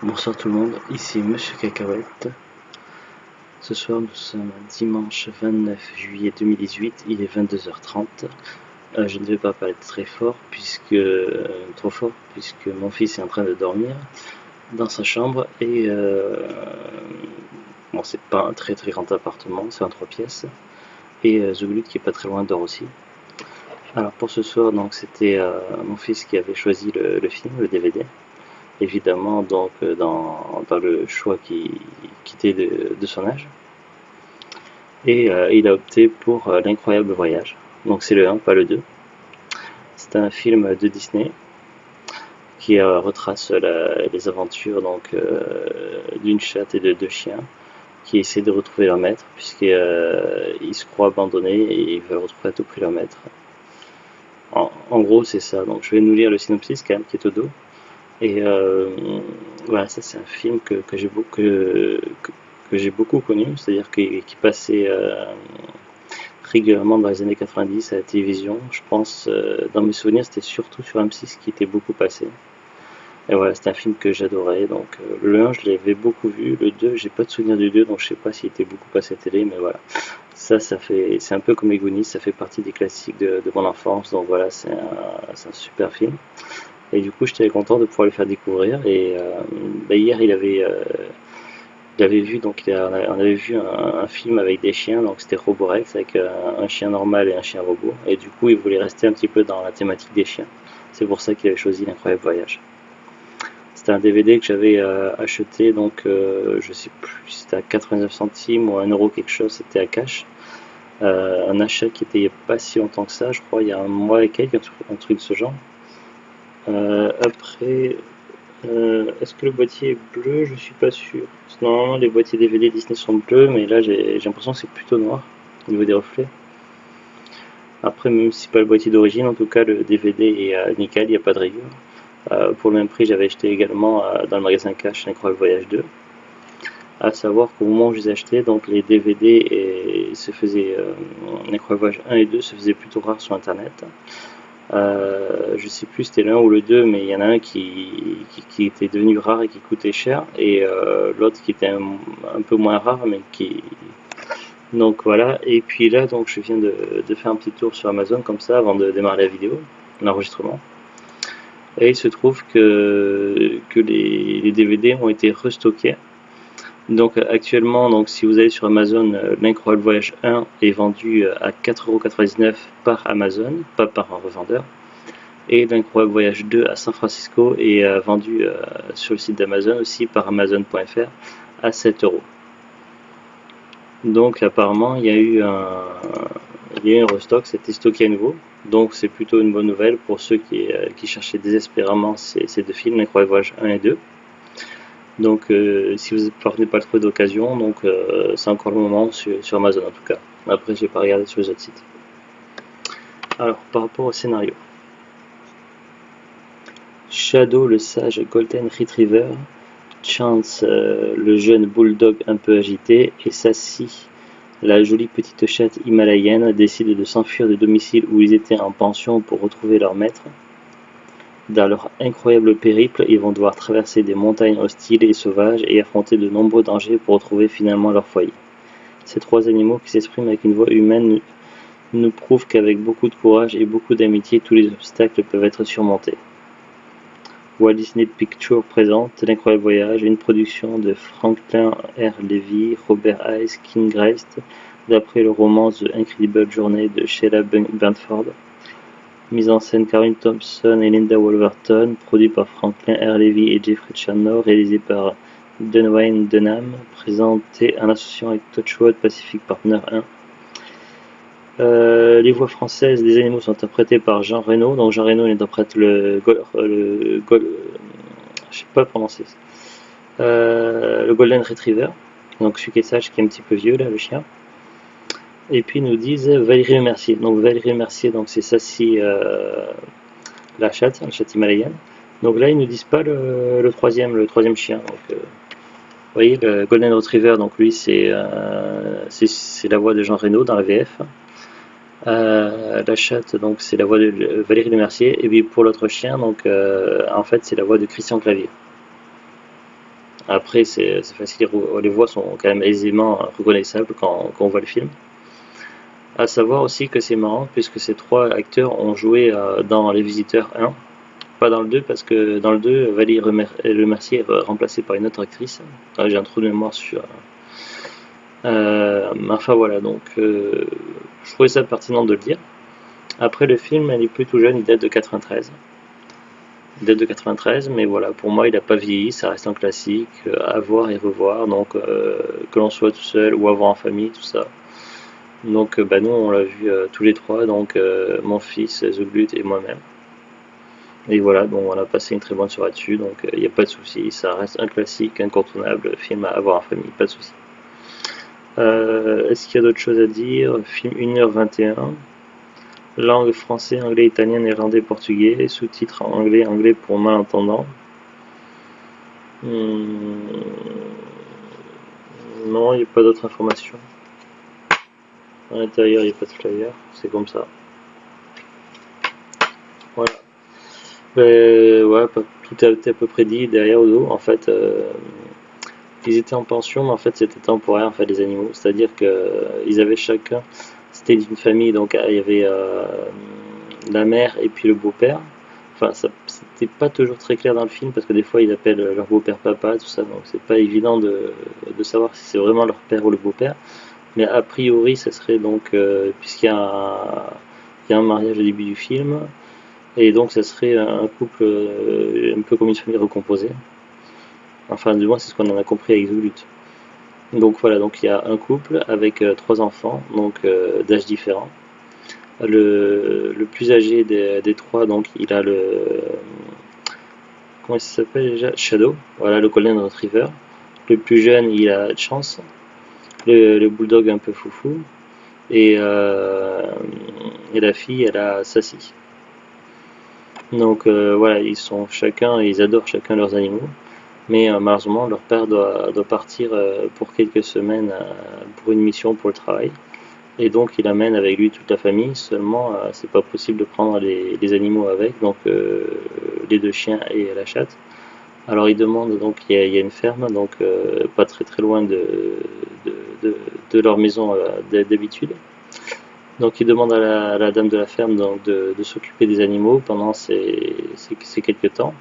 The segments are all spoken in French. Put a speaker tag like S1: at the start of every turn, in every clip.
S1: Bonsoir tout le monde, ici Monsieur Cacahuète. Ce soir nous sommes dimanche 29 juillet 2018, il est 22h30. Je ne vais pas parler trop fort puisque mon fils est en train de dormir dans sa chambre et bon, c'est pas un très grand appartement, c'est en 3 pièces et Zouglud qui est pas très loin dort aussi. Alors pour ce soir donc c'était mon fils qui avait choisi le film, le DVD. Évidemment donc dans le choix qui était de son âge. Et il a opté pour L'incroyable voyage. Donc c'est le 1, pas le 2. C'est un film de Disney qui retrace les aventures d'une chatte et de 2 chiens qui essaient de retrouver leur maître puisqu'ils se croient abandonnés et ils veulent retrouver à tout prix leur maître. En gros c'est ça, donc je vais nous lire le synopsis quand même qui est au dos. Et voilà, ça c'est un film que j'ai beaucoup connu, c'est-à-dire qui passait régulièrement dans les années 90 à la télévision. Je pense, dans mes souvenirs, c'était surtout sur M6 qui était beaucoup passé. Et voilà, c'est un film que j'adorais. Donc le 1, je l'avais beaucoup vu. Le 2, j'ai pas de souvenir du 2, donc je sais pas s'il était beaucoup passé à la télé, mais voilà. C'est un peu comme Egonis, ça fait partie des classiques de mon enfance. Donc voilà, c'est un super film. Et du coup, j'étais content de pouvoir le faire découvrir. Et hier, il avait vu, donc on avait vu un film avec des chiens, donc c'était Roborex avec un chien normal et un chien robot. Et du coup, il voulait rester un petit peu dans la thématique des chiens. C'est pour ça qu'il avait choisi L'Incroyable Voyage. C'était un DVD que j'avais acheté, donc je sais plus, c'était à 89 centimes ou à 1 euro quelque chose, c'était à cash. Un achat qui était il n'y a pas si longtemps que ça, je crois, il y a un mois et quelques, un truc de ce genre. Après, est-ce que le boîtier est bleu? Je suis pas sûr. Normalement, les boîtiers DVD Disney sont bleus, mais là, j'ai l'impression que c'est plutôt noir au niveau des reflets. Après, même si c'est pas le boîtier d'origine, en tout cas, le DVD est nickel, il n'y a pas de rayures. Pour le même prix, j'avais acheté également dans le magasin Cash L'Incroyable Voyage 2. À savoir qu'au moment où je les ai achetés, donc les DVD L'Incroyable Voyage 1 et 2 se faisaient plutôt rares sur internet. Je sais plus c'était le 1 ou le 2, mais il y en a un qui était devenu rare et qui coûtait cher, et l'autre qui était un peu moins rare, mais qui. Donc voilà, et puis là, donc je viens de faire un petit tour sur Amazon comme ça avant de démarrer la vidéo, l'enregistrement. Et il se trouve que les DVD ont été restockés. Donc actuellement, donc, si vous allez sur Amazon, L'Incroyable Voyage 1 est vendu à 4,99 € par Amazon, pas par un revendeur. Et L'Incroyable Voyage 2 à San Francisco est vendu sur le site d'Amazon aussi par Amazon.fr à 7 €. Donc apparemment il y a eu un restock, c'était stocké à nouveau. Donc c'est plutôt une bonne nouvelle pour ceux qui cherchaient désespérément ces 2 films, L'Incroyable Voyage 1 et 2. Donc si vous ne parvenez pas à le trouver d'occasion, donc c'est encore le moment sur Amazon en tout cas. Après j'ai pas regardé sur les autres sites. Alors par rapport au scénario. Shadow le sage Golden Retriever, Chance le jeune bulldog un peu agité et Sassy la jolie petite chatte himalayenne décident de s'enfuir du domicile où ils étaient en pension pour retrouver leur maître. Dans leur incroyable périple, ils vont devoir traverser des montagnes hostiles et sauvages et affronter de nombreux dangers pour retrouver finalement leur foyer. Ces 3 animaux qui s'expriment avec une voix humaine nous prouvent qu'avec beaucoup de courage et beaucoup d'amitié, tous les obstacles peuvent être surmontés. Walt Disney Pictures présente L'Incroyable Voyage, une production de Franklin R. Levy, Robert Hayes, Kim Greist, d'après le roman The Incredible Journey de Sheila Burnford. Mise en scène Caroline Thompson et Linda Wolverton, produit par Franklin R. Levy et Jeffrey Chandler, réalisé par Dwayne Dunham, présenté en association avec Touchwood Pacific Partner 1. Les voix françaises des animaux sont interprétées par Jean Reno. Donc Jean Reno interprète je sais pas prononcer, le Golden Retriever. Donc celui qui est sage, qui est un petit peu vieux là, le chien. Et puis ils nous disent Valérie Lemercier. Donc Valérie Lemercier, donc c'est Sassy la chatte himalayenne. Donc là ils nous disent pas le troisième chien. Donc vous voyez le Golden Retriever, donc lui c'est la voix de Jean Reno dans la VF. La chatte, donc c'est la voix de Valérie Lemercier, et puis pour l'autre chien, donc en fait c'est la voix de Christian Clavier. Après, c'est facile, les voix sont quand même aisément reconnaissables quand on voit le film. À savoir aussi que c'est marrant puisque ces trois acteurs ont joué dans Les Visiteurs 1, pas dans le 2 parce que dans le 2, Valérie Lemercier est remplacée par une autre actrice. J'ai un trou de mémoire sur. Enfin voilà, donc je trouvais ça pertinent de le dire. Après le film, il est plutôt jeune, il date de 93. Il date de 93, mais voilà, pour moi il n'a pas vieilli, ça reste un classique, à voir et revoir, donc que l'on soit tout seul ou à voir en famille, tout ça. Donc bah, nous on l'a vu tous les trois, donc mon fils, Zublut et moi-même. Et voilà, donc on a passé une très bonne soirée dessus, donc il n'y a pas de souci, ça reste un classique, incontournable, film à voir en famille, pas de souci. Est-ce qu'il y a d'autres choses à dire? Film 1h21, langue français, anglais, italien, néerlandais, portugais, sous-titres en anglais, anglais pour malentendants. Non, il n'y a pas d'autres informations. À l'intérieur, il n'y a pas de flyer, c'est comme ça. Voilà. Ouais, tout a été à peu près dit derrière au dos. En fait, ils étaient en pension, mais en fait, c'était temporaire, en fait, les animaux. C'est-à-dire qu'ils avaient chacun, c'était une famille, donc il y avait la mère et puis le beau-père. Enfin, c'était pas toujours très clair dans le film parce que des fois ils appellent leur beau-père papa, tout ça, donc c'est pas évident de savoir si c'est vraiment leur père ou le beau-père. Mais a priori, ça serait donc, il y a un mariage au début du film, et donc ça serait un couple un peu comme une famille recomposée. Enfin, du moins, c'est ce qu'on en a compris avec Zulut. Donc voilà, donc il y a un couple avec trois enfants, donc d'âge différents. Le plus âgé des trois, donc il a comment il s'appelle déjà? Shadow, voilà, le Golden Retriever. Le plus jeune, il a Chance, le bulldog un peu foufou. Et, et la fille, elle a Sassy. Donc voilà, ils adorent chacun leurs animaux. Mais malheureusement, leur père doit partir pour quelques semaines pour une mission pour le travail. Et donc il amène avec lui toute la famille, seulement c'est pas possible de prendre les animaux avec, donc les deux chiens et la chatte. Alors il demande, donc il y a une ferme, donc pas très très loin de, de leur maison d'habitude. Donc il demande à la dame de la ferme donc, de s'occuper des animaux pendant ces quelques temps.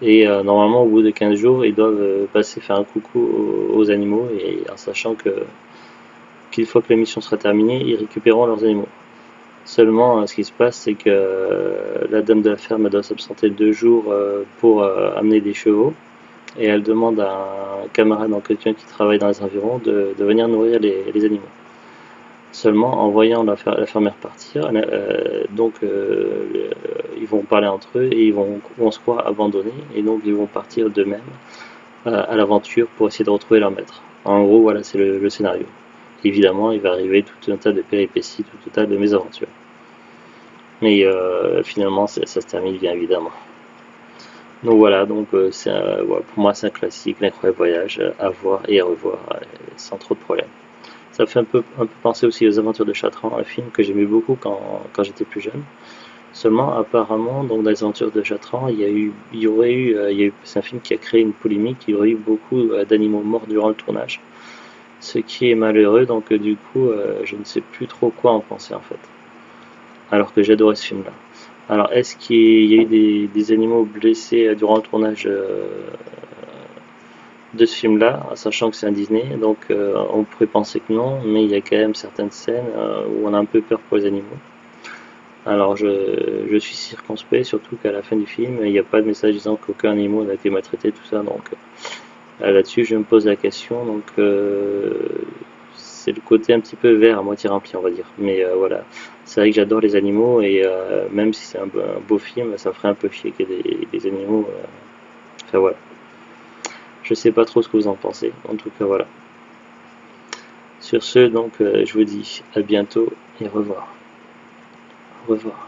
S1: Et normalement au bout de 15 jours, ils doivent passer faire un coucou aux animaux, et en sachant qu'une fois que la mission sera terminée, ils récupéreront leurs animaux. Seulement, ce qui se passe, c'est que la dame de la ferme doit s'absenter 2 jours pour amener des chevaux, et elle demande à un camarade, donc quelqu'un qui travaille dans les environs, de venir nourrir les animaux. Seulement, en voyant la fermière partir, ils vont parler entre eux et ils vont se croire abandonnés, et donc ils vont partir d'eux-mêmes à l'aventure pour essayer de retrouver leur maître. En gros, voilà, c'est le scénario. Évidemment, il va arriver tout un tas de péripéties, tout un tas de mésaventures. Mais finalement, ça se termine bien évidemment. Donc voilà, donc voilà, pour moi c'est un classique, l'incroyable voyage à voir et à revoir sans trop de problèmes. Ça fait un peu penser aussi aux Aventures de Chatran, un film que j'aimais beaucoup quand j'étais plus jeune. Seulement, apparemment, donc dans les Aventures de Chatran, c'est un film qui a créé une polémique. Il y aurait eu beaucoup d'animaux morts durant le tournage, ce qui est malheureux. Donc du coup, je ne sais plus trop quoi en penser en fait. Alors que j'adorais ce film-là. Alors, est-ce qu'il y a eu des animaux blessés durant le tournage de ce film-là, sachant que c'est un Disney, donc on pourrait penser que non, mais il y a quand même certaines scènes où on a un peu peur pour les animaux. Alors je suis circonspect, surtout qu'à la fin du film, il n'y a pas de message disant qu'aucun animal n'a été maltraité, tout ça, donc là-dessus je me pose la question, donc c'est le côté un petit peu vert à moitié rempli, on va dire. Mais voilà, c'est vrai que j'adore les animaux, et même si c'est un beau film, ça me ferait un peu chier qu'il y ait des animaux. Enfin voilà. Je sais pas trop ce que vous en pensez. En tout cas, voilà. Sur ce, donc, je vous dis à bientôt et au revoir. Au revoir.